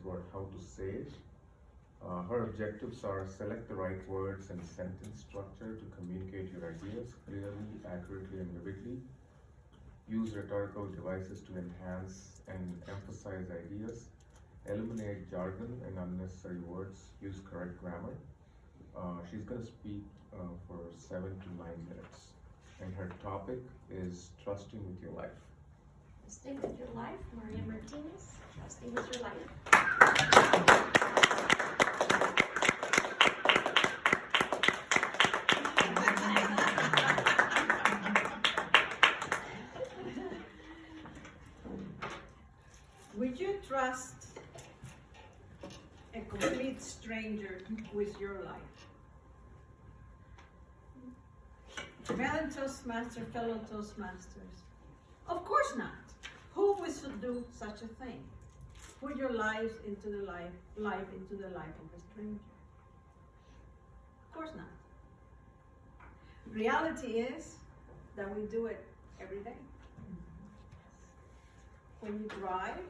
what how to say it. Her objectives are select the right words and sentence structure to communicate your ideas clearly, accurately, and vividly. Use rhetorical devices to enhance and emphasize ideas. Eliminate jargon and unnecessary words. Use correct grammar. She's going to speak for 7 to 9 minutes. And her topic is trusting with your life. Trusting with your life, Maria Martinez. Trusting with your life. Would you trust a complete stranger with your life? Fellow Toastmasters, fellow Toastmasters. Of course not. Who would do such a thing? Put your life into the life into the life of a stranger. Of course not. Reality is that we do it every day. When you drive,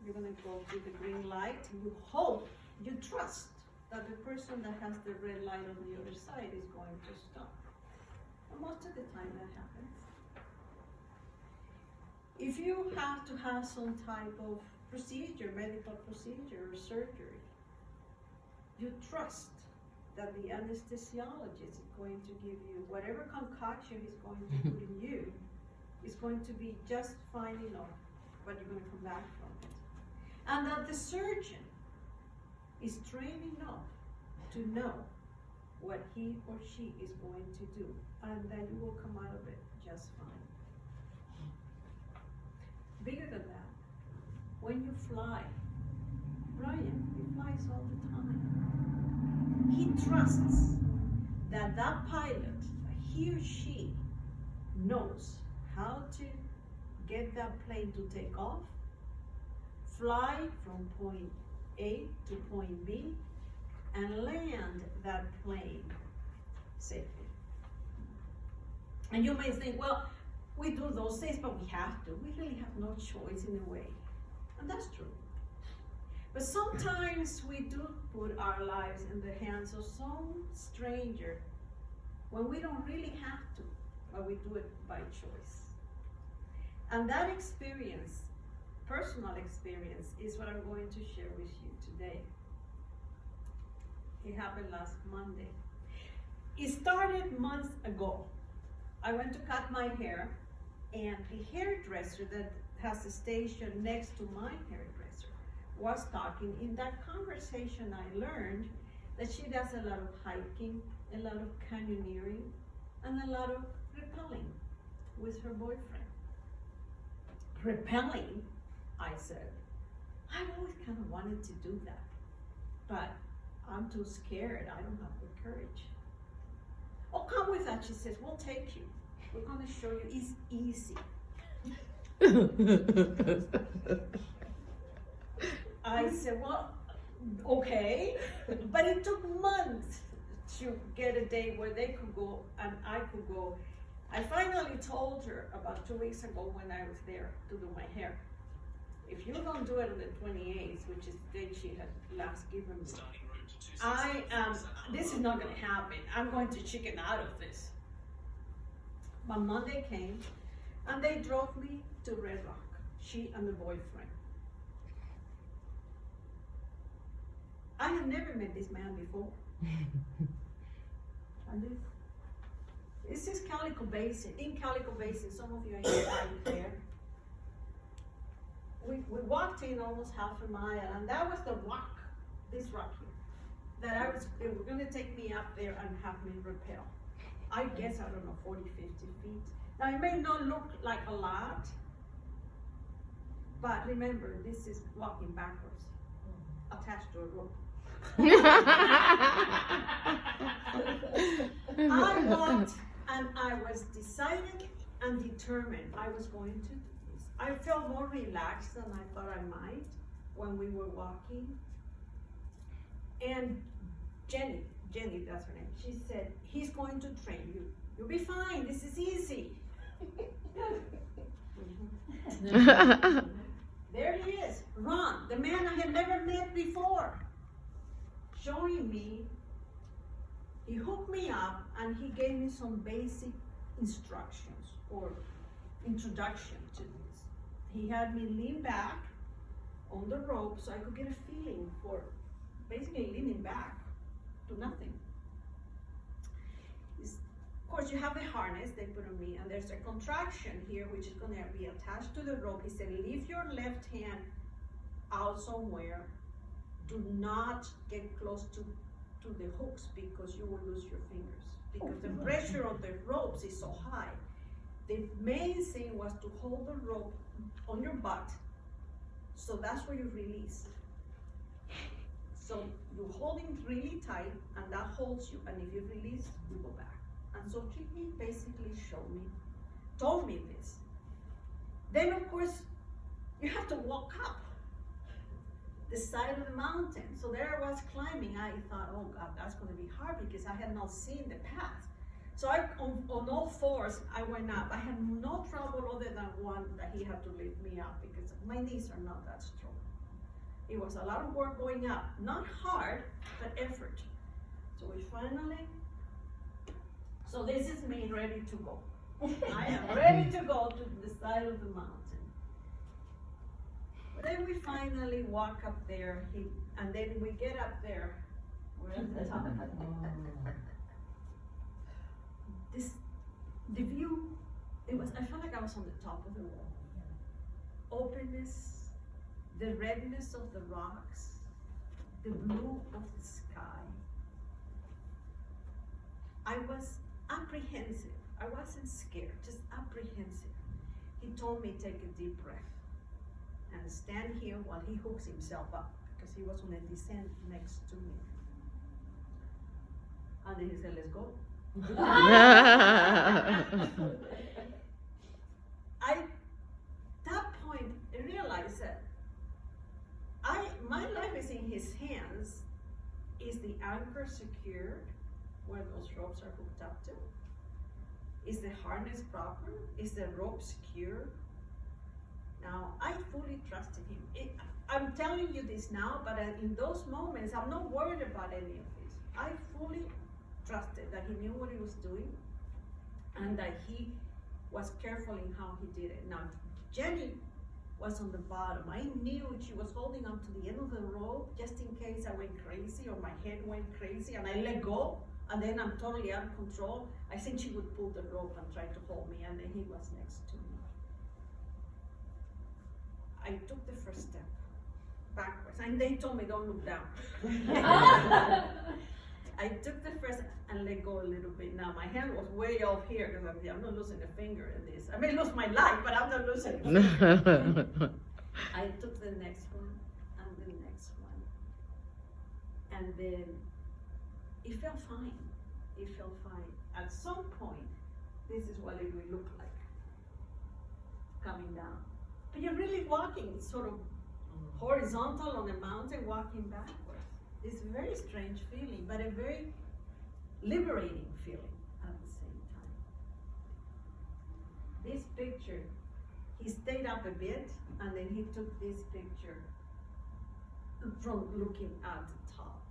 you're going to go through the green light. You hope, you trust that the person that has the red light on the other side is going to stop. And most of the time that happens. If you have to have some type of procedure, medical procedure or surgery, you trust that the anesthesiologist is going to give you whatever concoction he's going to put in you is going to be just fine enough, but you're going to come back from it. And that the surgeon is trained enough to know what he or she is going to do, and that you will come out of it just fine. Bigger than that, when you fly, Brian, he flies all the time. He trusts that that pilot, he or she, knows how to get that plane to take off, fly from point A to point B, and land that plane safely. And you may think, well, we do those things, but we have to. We really have no choice in a way. And that's true. But sometimes we do put our lives in the hands of some stranger when we don't really have to, but we do it by choice. And that experience, personal experience, is what I'm going to share with you today. It happened last Monday. It started months ago. I went to cut my hair, and the hairdresser that has a station next to my hairdresser was talking. In that conversation, I learned that she does a lot of hiking, a lot of canyoneering, and a lot of rappelling with her boyfriend. Rappelling, I said. I've always kind of wanted to do that, but I'm too scared. I don't have the courage. Oh, come with us, she says. We'll take you. We're going to show you. It's easy. I said, well, okay. But it took months to get a day where they could go and I could go. I finally told her about 2 weeks ago when I was there to do my hair, if you don't do it on the 28th, which is the date she had last given me, this is not going to happen. I'm going to chicken out of this. But Monday came, and they drove me to Red Rock, she and the boyfriend. I had never met this man before. And this is Calico Basin. In Calico Basin, some of you are there. We walked in almost half a mile, and that was the rock, this rock here, that they were going to take me up there and have me rappel. I guess, I don't know, 40, 50 feet. Now, it may not look like a lot, but remember, this is walking backwards, attached to a rope. I walked, and I was decided and determined I was going to do this. I felt more relaxed than I thought I might when we were walking. And Jenny, that's her name, she said, he's going to train you. You'll be fine, this is easy. There he is, Ron, the man I had never met. showing me, he hooked me up and he gave me some basic instructions or introduction to this. He had me lean back on the rope so I could get a feeling for basically leaning back to nothing. Of course, you have the harness they put on me, and there's a contraction here which is going to be attached to the rope. He said, leave your left hand out somewhere. Do not get close to the hooks because you will lose your fingers. Because the pressure of the ropes is so high. The main thing was to hold the rope on your butt. So that's where you release. So you hold it really tight, and that holds you, and if you release, you go back. And so he basically told me this. Then of course, you have to walk up the side of the mountain. So there I was climbing. I thought, oh God, that's gonna be hard because I had not seen the path. So on all fours, I went up. I had no trouble other than one that he had to lift me up because my knees are not that strong. It was a lot of work going up. Not hard, but effort. So we finally, so this is me ready to go. I am ready to go to the side of the mountain. But then we finally walk up there, and then we get up there. We're at the top. The view, I felt like I was on the top of the wall. Openness, the redness of the rocks, the blue of the sky. I was apprehensive. I wasn't scared, just apprehensive. He told me take a deep breath and stand here while he hooks himself up because he was on a descent next to me. And then he said, let's go. That point, I realized that my life is in his hands. Is the anchor secured where those ropes are hooked up to? Is the harness proper? Is the rope secure? Now, I fully trusted him. I'm telling you this now, but in those moments, I'm not worried about any of this. I fully trusted that he knew what he was doing and that he was careful in how he did it. Now, Jenny was on the bottom. I knew she was holding on to the end of the rope just in case I went crazy or my head went crazy and I let go and then I'm totally out of control. I think she would pull the rope and try to hold me, and then he was next to me. I took the first step backwards and they told me don't look down. I took the first and let go a little bit. Now my hand was way off here because I'm not losing a finger in this. I may lose my life, but I'm not losing a finger. I took the next one and the next one. And then it felt fine. It felt fine. At some point, this is what it will look like coming down. But you're really walking sort of horizontal on a mountain, walking backwards. It's a very strange feeling, but a very liberating feeling at the same time. This picture, he stayed up a bit, and then he took this picture from looking at the top.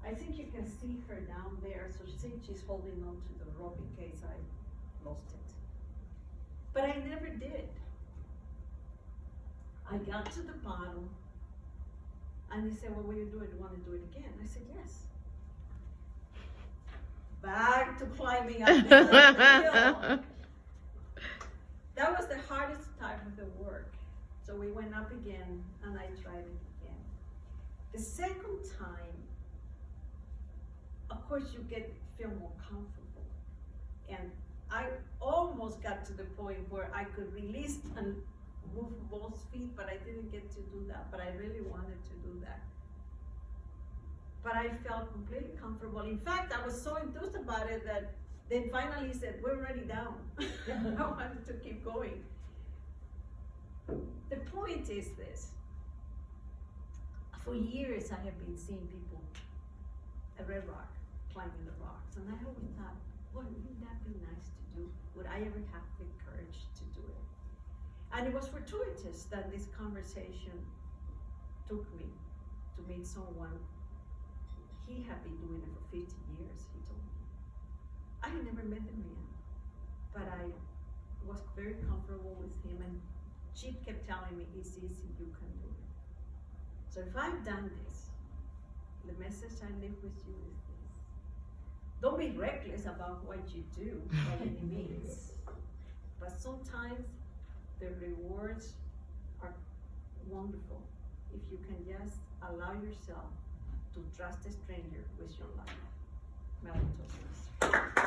I think you can see her down there, so she thinks she's holding on to the rope in case I lost it. But I never did. I got to the bottom, and they said, well, will you do it? Do you want to do it again? I said, yes. Back to climbing up the hill. That was the hardest type of the work. So we went up again, and I tried it again. The second time, of course, you feel more comfortable. And I almost got to the point where I could release and move both feet, but I didn't get to do that, but I really wanted to do that. But I felt completely comfortable. In fact, I was so enthused about it that then finally he said, we're already down. I wanted to keep going. The point is this. For years, I have been seeing people at Red Rock, climbing the rocks, and I always thought, well, wouldn't that be nice to do? Would I ever have the courage to do it? And it was fortuitous that this conversation took me to meet someone He had been doing it for 50 years, he told me. I had never met the man, but I was very comfortable with him, and Chip kept telling me, it's easy, you can do it. So if I've done this, the message I leave with you is this. Don't be reckless about what you do by any means. But sometimes the rewards are wonderful if you can just allow yourself to trust a stranger with your life. Melody Toastmasters.